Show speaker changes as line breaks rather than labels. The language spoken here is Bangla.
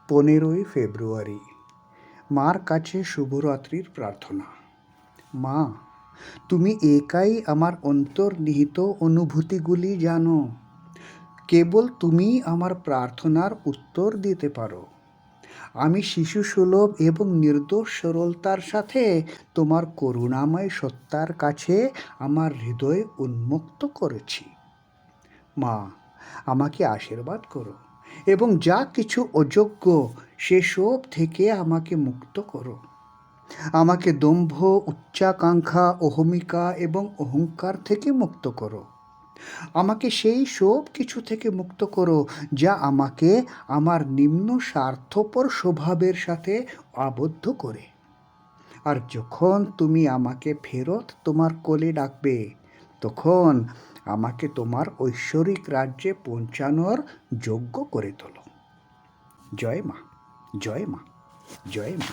15ই ফেব্রুয়ারি, মার কাছে শুভরাত্রির প্রার্থনা। মা, তুমি একাই আমার অন্তর্নিহিত অনুভূতিগুলি জানো। কেবল তুমি আমার প্রার্থনার উত্তর দিতে পারো। আমি শিশুসুলভ এবং নির্দোষ সরলতার সাথে তোমার করুণাময় সত্তার কাছে আমার হৃদয় উন্মুক্ত করেছি। মা, আমাকে আশীর্বাদ করো এবং যা কিছু অযোগ্য সেসব থেকে আমাকে মুক্ত করো। আমাকে দম্ভ, উচ্চাকাঙ্ক্ষা, অহমিকা এবং অহংকার থেকে মুক্ত করো। আমাকে সেই সব কিছু থেকে মুক্ত করো যা আমাকে আমার নিম্ন স্বার্থপর স্বভাবের সাথে আবদ্ধ করে। আর যখন তুমি আমাকে ফেরত তোমার কোলে ডাকবে, তখন আমাকে তোমার ঐশ্বরিক রাজ্যে পৌঁছানোর যোগ্য করে তোলো। জয় মা, জয় মা, জয় মা।